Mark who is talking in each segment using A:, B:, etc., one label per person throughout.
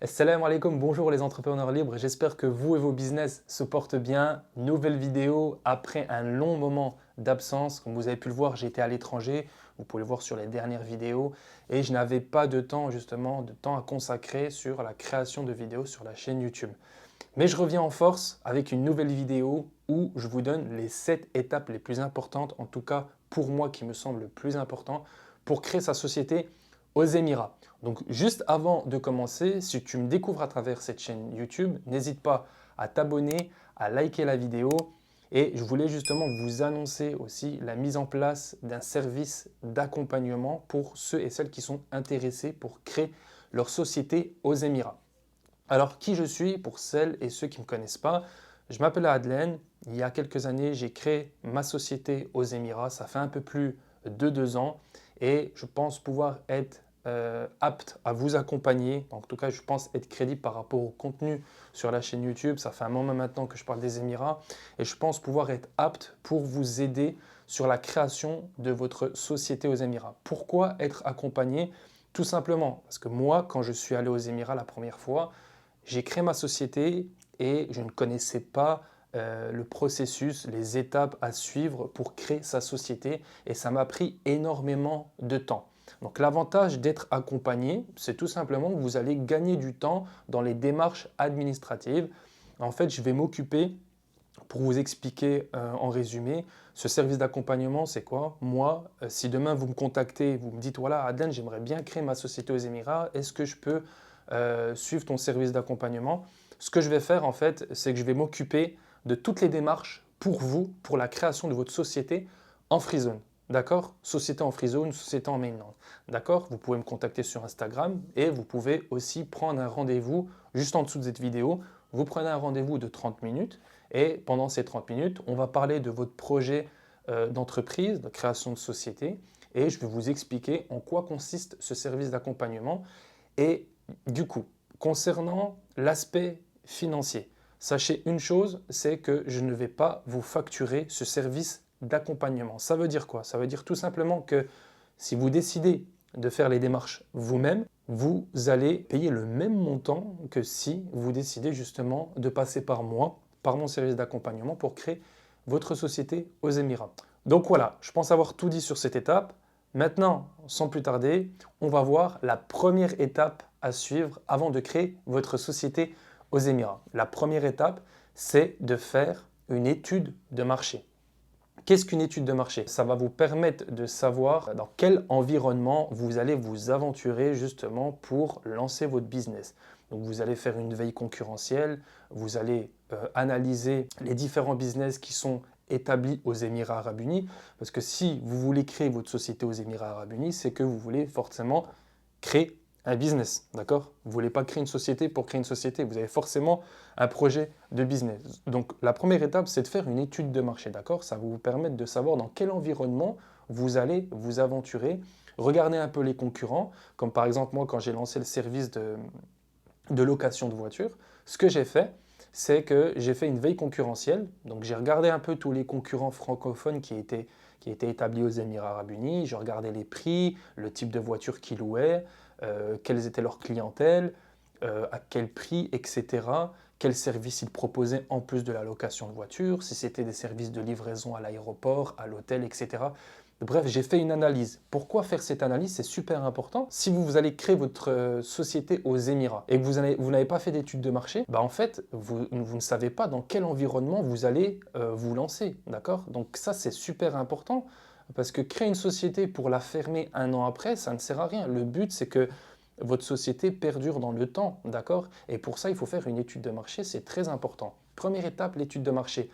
A: Assalamu alaikum, bonjour les entrepreneurs libres, j'espère que vous et vos business se portent bien. Nouvelle vidéo après un long moment d'absence. Comme vous avez pu le voir, j'étais à l'étranger, vous pouvez le voir sur les dernières vidéos et je n'avais pas de temps justement, de temps à consacrer sur la création de vidéos sur la chaîne YouTube. Mais je reviens en force avec une nouvelle vidéo où je vous donne les 7 étapes les plus importantes, en tout cas pour moi qui me semble le plus important, pour créer sa société aux Émirats. Donc juste avant de commencer, si tu me découvres à travers cette chaîne YouTube, n'hésite pas à t'abonner, à liker la vidéo. Et je voulais justement vous annoncer aussi la mise en place d'un service d'accompagnement pour ceux et celles qui sont intéressés pour créer leur société aux Émirats. Alors, qui je suis pour celles et ceux qui ne me connaissent pas? Je m'appelle Adlen. Il y a quelques années, j'ai créé ma société aux Émirats. Ça fait un peu plus de 2 ans et je pense pouvoir être apte à vous accompagner. En tout cas, je pense être crédible par rapport au contenu sur la chaîne YouTube. Ça fait un moment maintenant que je parle des Émirats et je pense pouvoir être apte pour vous aider sur la création de votre société aux Émirats. Pourquoi être accompagné? Tout simplement parce que moi, quand je suis allé aux Émirats la première fois, j'ai créé ma société et je ne connaissais pas le processus, les étapes à suivre pour créer sa société et ça m'a pris énormément de temps. Donc l'avantage d'être accompagné, c'est tout simplement que vous allez gagner du temps dans les démarches administratives. En fait, je vais m'occuper, pour vous expliquer en résumé, ce service d'accompagnement, c'est quoi? Moi, si demain vous me contactez, vous me dites, voilà, Aden, j'aimerais bien créer ma société aux Émirats, est-ce que je peux suivre ton service d'accompagnement? Ce que je vais faire, en fait, c'est que je vais m'occuper de toutes les démarches pour vous, pour la création de votre société en free zone. D'accord? Société en free zone, société en mainland. D'accord? Vous pouvez me contacter sur Instagram et vous pouvez aussi prendre un rendez-vous juste en dessous de cette vidéo. Vous prenez un rendez-vous de 30 minutes et pendant ces 30 minutes, on va parler de votre projet d'entreprise, de création de société et je vais vous expliquer en quoi consiste ce service d'accompagnement. Et du coup, concernant l'aspect financier, sachez une chose, c'est que je ne vais pas vous facturer ce service d'accompagnement. Ça veut dire quoi? Ça veut dire tout simplement que si vous décidez de faire les démarches vous-même, vous allez payer le même montant que si vous décidez justement de passer par moi, par mon service d'accompagnement pour créer votre société aux Émirats. Donc voilà, je pense avoir tout dit sur cette étape. Maintenant, sans plus tarder, on va voir la première étape à suivre avant de créer votre société aux Émirats. La première étape, c'est de faire une étude de marché. Qu'est-ce qu'une étude de marché? Ça va vous permettre de savoir dans quel environnement vous allez vous aventurer justement pour lancer votre business. Donc vous allez faire une veille concurrentielle, vous allez analyser les différents business qui sont établis aux Émirats Arabes Unis, parce que si vous voulez créer votre société aux Émirats Arabes Unis, c'est que vous voulez forcément créer un business, d'accord? Vous ne voulez pas créer une société pour créer une société, vous avez forcément un projet de business. Donc la première étape, c'est de faire une étude de marché, d'accord? Ça va vous permettre de savoir dans quel environnement vous allez vous aventurer. Regardez un peu les concurrents, comme par exemple moi quand j'ai lancé le service de location de voitures, ce que j'ai fait, c'est que j'ai fait une veille concurrentielle. Donc j'ai regardé un peu tous les concurrents francophones qui étaient établis aux Émirats Arabes Unis. J'ai regardé les prix, le type de voiture qu'ils louaient, quelles étaient leurs clientèles, à quel prix, etc. Quels services ils proposaient en plus de la location de voiture, si c'était des services de livraison à l'aéroport, à l'hôtel, etc. Bref, j'ai fait une analyse. Pourquoi faire cette analyse? C'est super important. Si vous allez créer votre société aux Émirats et que vous n'avez pas fait d'études de marché, bah en fait, vous ne savez pas dans quel environnement vous allez vous lancer. D'accord? Donc ça, c'est super important parce que créer une société pour la fermer un an après, ça ne sert à rien. Le but, c'est que votre société perdure dans le temps. D'accord? Et pour ça, il faut faire une étude de marché. C'est très important. Première étape, l'étude de marché.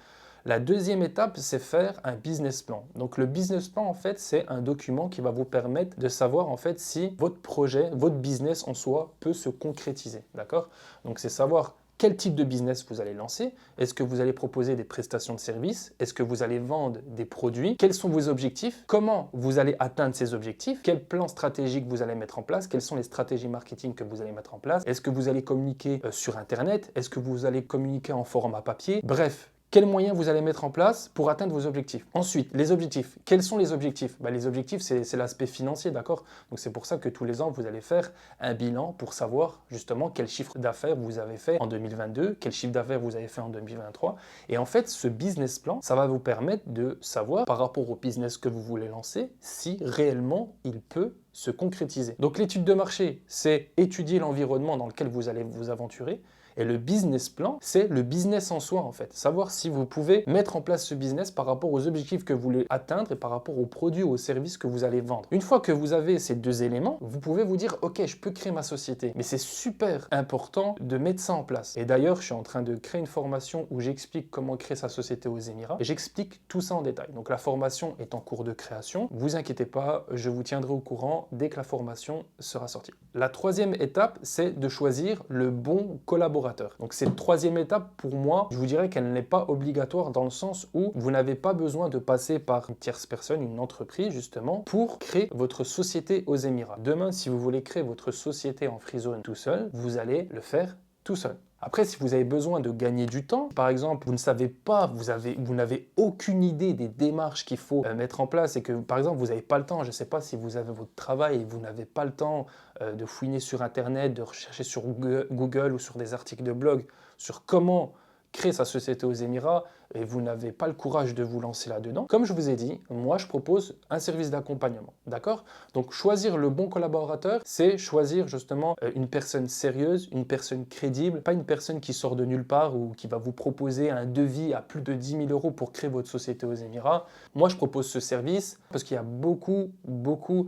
A: La deuxième étape, c'est faire un business plan. Donc le business plan, en fait, c'est un document qui va vous permettre de savoir en fait si votre projet, votre business en soi peut se concrétiser. D'accord? Donc c'est savoir quel type de business vous allez lancer. Est-ce que vous allez proposer des prestations de services? Est-ce que vous allez vendre des produits? Quels sont vos objectifs? Comment vous allez atteindre ces objectifs? Quel plan stratégique vous allez mettre en place? Quelles sont les stratégies marketing que vous allez mettre en place? Est-ce que vous allez communiquer sur Internet? Est-ce que vous allez communiquer en format papier? Bref, quels moyens vous allez mettre en place pour atteindre vos objectifs. Ensuite, les objectifs. Quels sont les objectifs? Les objectifs, c'est l'aspect financier, d'accord? Donc c'est pour ça que tous les ans, vous allez faire un bilan pour savoir justement quel chiffre d'affaires vous avez fait en 2022, quel chiffre d'affaires vous avez fait en 2023. Et en fait, ce business plan, ça va vous permettre de savoir par rapport au business que vous voulez lancer, si réellement il peut se concrétiser. Donc l'étude de marché, c'est étudier l'environnement dans lequel vous allez vous aventurer. Et le business plan, c'est le business en soi en fait. Savoir si vous pouvez mettre en place ce business par rapport aux objectifs que vous voulez atteindre et par rapport aux produits ou aux services que vous allez vendre. Une fois que vous avez ces deux éléments, vous pouvez vous dire ok, je peux créer ma société. Mais c'est super important de mettre ça en place. Et d'ailleurs, je suis en train de créer une formation où j'explique comment créer sa société aux Émirats. Et j'explique tout ça en détail. Donc la formation est en cours de création. Vous inquiétez pas, je vous tiendrai au courant dès que la formation sera sortie. La troisième étape, c'est de choisir le bon collaborateur. Donc cette troisième étape, pour moi, je vous dirais qu'elle n'est pas obligatoire dans le sens où vous n'avez pas besoin de passer par une tierce personne, une entreprise justement, pour créer votre société aux Émirats. Demain, si vous voulez créer votre société en free zone tout seul, vous allez le faire tout seul. Après, si vous avez besoin de gagner du temps, par exemple, vous ne savez pas, vous n'avez aucune idée des démarches qu'il faut mettre en place et que, par exemple, vous n'avez pas le temps, je ne sais pas si vous avez votre travail et vous n'avez pas le temps de fouiner sur Internet, de rechercher sur Google ou sur des articles de blog sur comment créer sa société aux Émirats et vous n'avez pas le courage de vous lancer là-dedans, comme je vous ai dit, moi je propose un service d'accompagnement, d'accord? Donc choisir le bon collaborateur, c'est choisir justement une personne sérieuse, une personne crédible, pas une personne qui sort de nulle part ou qui va vous proposer un devis à plus de 10 000 € pour créer votre société aux Émirats. Moi je propose ce service parce qu'il y a beaucoup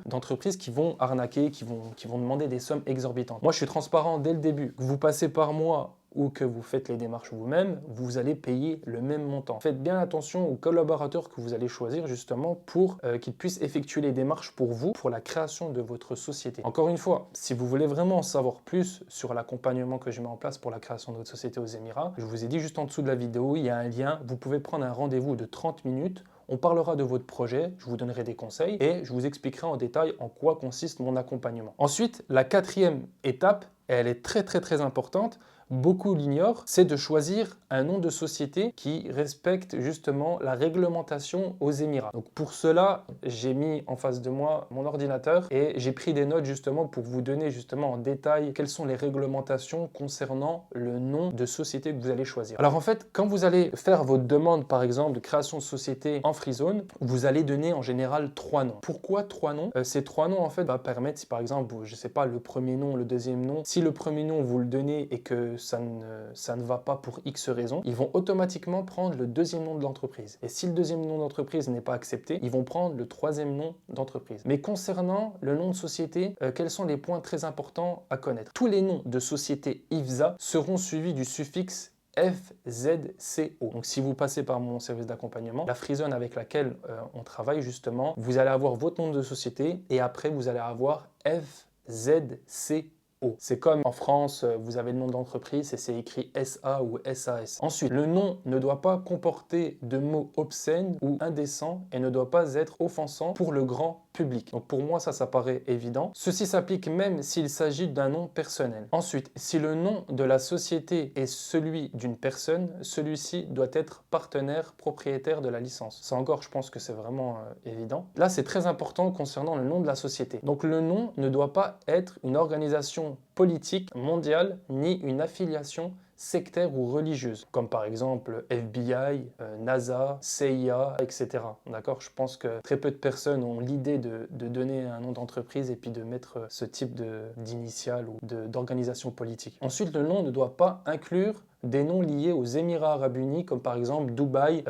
A: d'entreprises qui vont arnaquer, qui vont demander des sommes exorbitantes. Moi je suis transparent dès le début, que vous passez par moi ou que vous faites les démarches vous-même, vous allez payer le même montant. Faites bien attention aux collaborateurs que vous allez choisir justement pour qu'ils puissent effectuer les démarches pour vous, pour la création de votre société. Encore une fois, si vous voulez vraiment en savoir plus sur l'accompagnement que je mets en place pour la création de votre société aux Émirats, je vous ai dit juste en dessous de la vidéo, il y a un lien, vous pouvez prendre un rendez-vous de 30 minutes. On parlera de votre projet, je vous donnerai des conseils et je vous expliquerai en détail en quoi consiste mon accompagnement. Ensuite, la quatrième étape, et elle est très importante, beaucoup l'ignorent, c'est de choisir un nom de société qui respecte justement la réglementation aux Émirats. Donc pour cela, j'ai mis en face de moi mon ordinateur et j'ai pris des notes justement pour vous donner justement en détail quelles sont les réglementations concernant le nom de société que vous allez choisir. Alors en fait, quand vous allez faire votre demande par exemple de création de société en free zone, vous allez donner en général 3 noms. Pourquoi 3 noms? Ces 3 noms en fait va permettre, si par exemple, je sais pas, le premier nom, le deuxième nom, si le premier nom vous le donnez et que ça ne va pas pour X raisons, ils vont automatiquement prendre le deuxième nom de l'entreprise. Et si le deuxième nom d'entreprise n'est pas accepté, ils vont prendre le troisième nom d'entreprise. Mais concernant le nom de société, quels sont les points très importants à connaître? Tous les noms de société IFSA seront suivis du suffixe FZCO. Donc si vous passez par mon service d'accompagnement, la free zone avec laquelle on travaille justement, vous allez avoir votre nom de société et après vous allez avoir FZCO. C'est comme en France, vous avez le nom d'entreprise et c'est écrit SA ou SAS. Ensuite, le nom ne doit pas comporter de mots obscènes ou indécents et ne doit pas être offensant pour le grand public. Donc pour moi, ça paraît évident. Ceci s'applique même s'il s'agit d'un nom personnel. Ensuite, si le nom de la société est celui d'une personne, celui-ci doit être partenaire propriétaire de la licence. Ça encore, je pense que c'est vraiment évident. Là, c'est très important concernant le nom de la société. Donc le nom ne doit pas être une organisation politique mondiale ni une affiliation sectaire ou religieuse, comme par exemple FBI, NASA, CIA, etc. D'accord? Je pense que très peu de personnes ont l'idée de donner un nom d'entreprise et puis de mettre ce type d'initiales ou d'organisation politique. Ensuite, le nom ne doit pas inclure des noms liés aux Émirats Arabes Unis, comme par exemple Dubaï,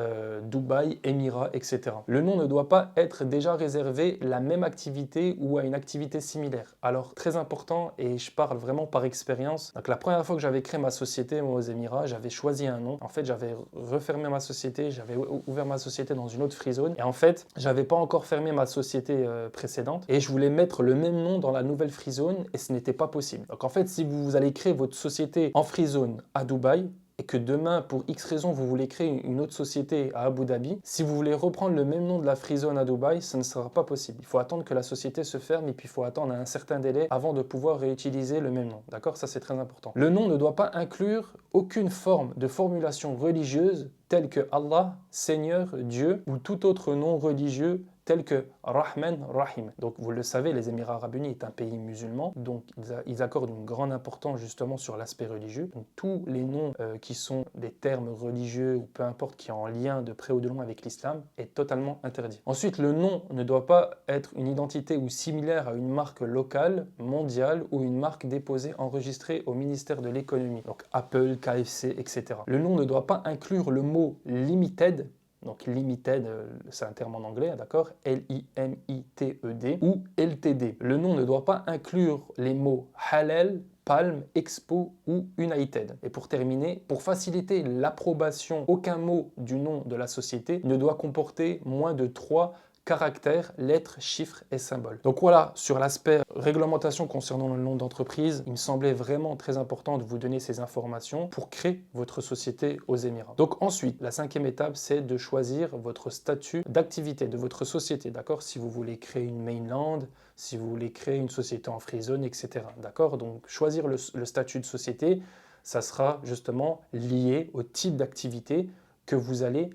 A: Émirats, etc. Le nom ne doit pas être déjà réservé à la même activité ou à une activité similaire. Alors, très important, et je parle vraiment par expérience, donc la première fois que j'avais créé ma société moi, aux Émirats, j'avais choisi un nom. En fait, j'avais refermé ma société, j'avais ouvert ma société dans une autre free zone, et en fait, j'avais pas encore fermé ma société précédente, et je voulais mettre le même nom dans la nouvelle free zone, et ce n'était pas possible. Donc en fait, si vous allez créer votre société en free zone à Dubaï, et que demain, pour X raison, vous voulez créer une autre société à Abu Dhabi, si vous voulez reprendre le même nom de la Free Zone à Dubaï, ça ne sera pas possible. Il faut attendre que la société se ferme et puis il faut attendre un certain délai avant de pouvoir réutiliser le même nom. D'accord? Ça, c'est très important. Le nom ne doit pas inclure aucune forme de formulation religieuse telle que Allah, Seigneur, Dieu ou tout autre nom religieux tel que Rahman, Rahim. Donc vous le savez, les Émirats Arabes Unis est un pays musulman, donc ils accordent une grande importance justement sur l'aspect religieux. Donc, tous les noms qui sont des termes religieux ou peu importe qui ont en lien de près ou de loin avec l'islam est totalement interdit. Ensuite, le nom ne doit pas être une identité ou similaire à une marque locale, mondiale ou une marque déposée, enregistrée au ministère de l'économie. Donc Apple, KFC, etc. Le nom ne doit pas inclure le mot limited. Donc limited, c'est un terme en anglais, d'accord? L-I-M-I-T-E-D ou LTD. Le nom ne doit pas inclure les mots halal, Palm, Expo ou United. Et pour terminer, pour faciliter l'approbation, aucun mot du nom de la société ne doit comporter moins de 3 caractères, lettres, chiffres et symboles. Donc voilà, sur l'aspect réglementation concernant le nom d'entreprise, il me semblait vraiment très important de vous donner ces informations pour créer votre société aux Émirats. Donc ensuite, la 5e étape, c'est de choisir votre statut d'activité de votre société, d'accord? Si vous voulez créer une mainland, si vous voulez créer une société en free zone, etc. D'accord? Donc choisir le statut de société, ça sera justement lié au type d'activité que vous allez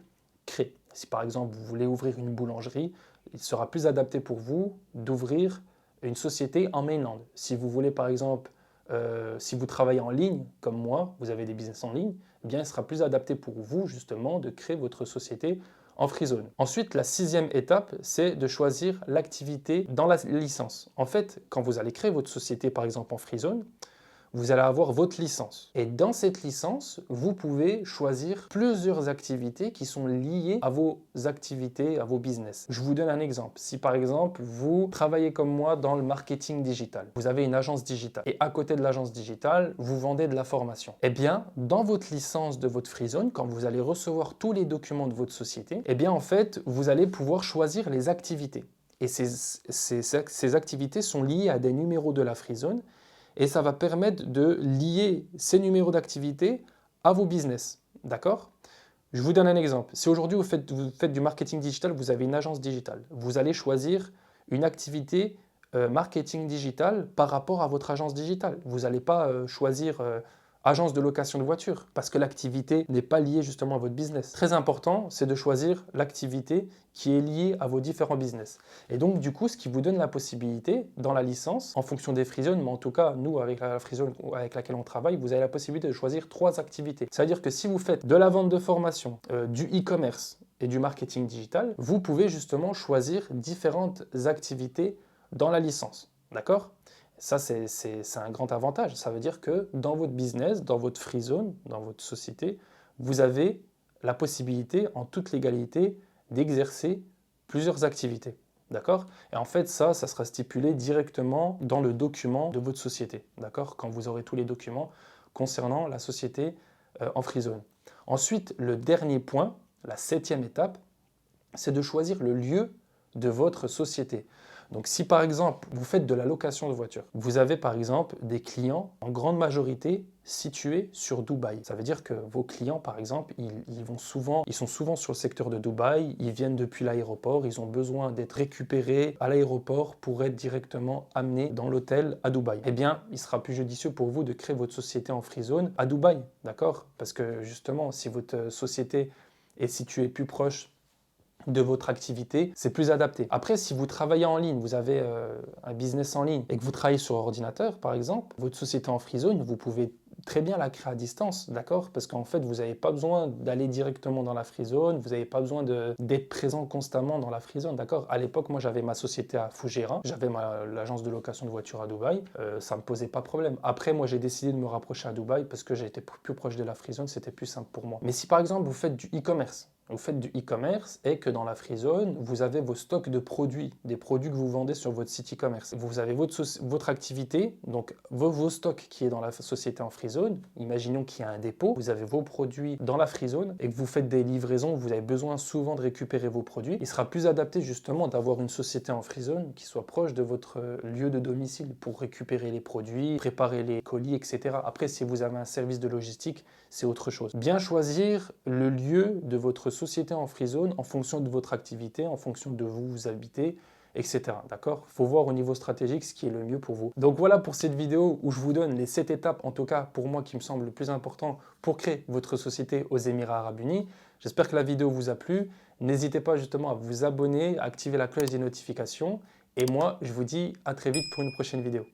A: créer. Si par exemple vous voulez ouvrir une boulangerie, il sera plus adapté pour vous d'ouvrir une société en mainland. Si vous voulez par exemple, si vous travaillez en ligne comme moi, vous avez des business en ligne, eh bien il sera plus adapté pour vous justement de créer votre société en free zone. Ensuite, la 6e étape, c'est de choisir l'activité dans la licence. En fait, quand vous allez créer votre société par exemple en free zone, vous allez avoir votre licence. Et dans cette licence, vous pouvez choisir plusieurs activités qui sont liées à vos activités, à vos business. Je vous donne un exemple. Si par exemple, vous travaillez comme moi dans le marketing digital, vous avez une agence digitale et à côté de l'agence digitale, vous vendez de la formation. Eh bien, dans votre licence de votre free zone, quand vous allez recevoir tous les documents de votre société, eh bien en fait, vous allez pouvoir choisir les activités. Et ces activités sont liées à des numéros de la free zone. Et ça va permettre de lier ces numéros d'activité à vos business. D'accord? Je vous donne un exemple. Si aujourd'hui vous faites du marketing digital, vous avez une agence digitale, vous allez choisir une activité marketing digital par rapport à votre agence digitale. Vous n'allez pas choisir agence de location de voitures parce que l'activité n'est pas liée justement à votre business. Très important, c'est de choisir l'activité qui est liée à vos différents business. Et donc du coup, ce qui vous donne la possibilité dans la licence, en fonction des free zones, mais en tout cas, nous, avec la free zone avec laquelle on travaille, vous avez la possibilité de choisir 3 activités. C'est-à-dire que si vous faites de la vente de formation, du e-commerce et du marketing digital, vous pouvez justement choisir différentes activités dans la licence. D'accord? Ça, c'est un grand avantage. Ça veut dire que dans votre business, dans votre free zone, dans votre société, vous avez la possibilité, en toute légalité, d'exercer plusieurs activités. D'accord? Et en fait, ça sera stipulé directement dans le document de votre société. D'accord? Quand vous aurez tous les documents concernant la société en free zone. Ensuite, le dernier point, la 7e étape, c'est de choisir le lieu de votre société. Donc si par exemple vous faites de la location de voitures, vous avez par exemple des clients en grande majorité situés sur Dubaï. Ça veut dire que vos clients par exemple, ils sont souvent sur le secteur de Dubaï, ils viennent depuis l'aéroport, ils ont besoin d'être récupérés à l'aéroport pour être directement amenés dans l'hôtel à Dubaï. Eh bien, il sera plus judicieux pour vous de créer votre société en free zone à Dubaï, d'accord? Parce que justement, si votre société est située plus proche de votre activité, c'est plus adapté. Après, si vous travaillez en ligne, vous avez un business en ligne et que vous travaillez sur ordinateur, par exemple, votre société en free zone, vous pouvez très bien la créer à distance, d'accord? Parce qu'en fait, vous n'avez pas besoin d'aller directement dans la free zone, vous n'avez pas besoin d'être présent constamment dans la free zone, d'accord? À l'époque, moi, j'avais ma société à Fougera, j'avais l'agence de location de voitures à Dubaï, ça ne me posait pas de problème. Après, moi, j'ai décidé de me rapprocher à Dubaï parce que j'étais plus proche de la free zone, c'était plus simple pour moi. Mais si, par exemple, vous faites du e-commerce, vous faites du e-commerce et que dans la free zone, vous avez vos stocks de produits, des produits que vous vendez sur votre site e-commerce. Vous avez votre activité, donc vos stocks qui est dans la société en free zone. Imaginons qu'il y a un dépôt, vous avez vos produits dans la free zone et que vous faites des livraisons, vous avez besoin souvent de récupérer vos produits. Il sera plus adapté justement d'avoir une société en free zone qui soit proche de votre lieu de domicile pour récupérer les produits, préparer les colis, etc. Après, si vous avez un service de logistique, c'est autre chose. Bien choisir le lieu de votre société en free zone en fonction de votre activité, en fonction de où vous habitez, etc. D'accord? Il faut voir au niveau stratégique ce qui est le mieux pour vous. Donc voilà pour cette vidéo où je vous donne les 7 étapes, en tout cas pour moi qui me semble le plus important pour créer votre société aux Émirats Arabes Unis. J'espère que la vidéo vous a plu. N'hésitez pas justement à vous abonner, à activer la cloche des notifications. Et moi, je vous dis à très vite pour une prochaine vidéo.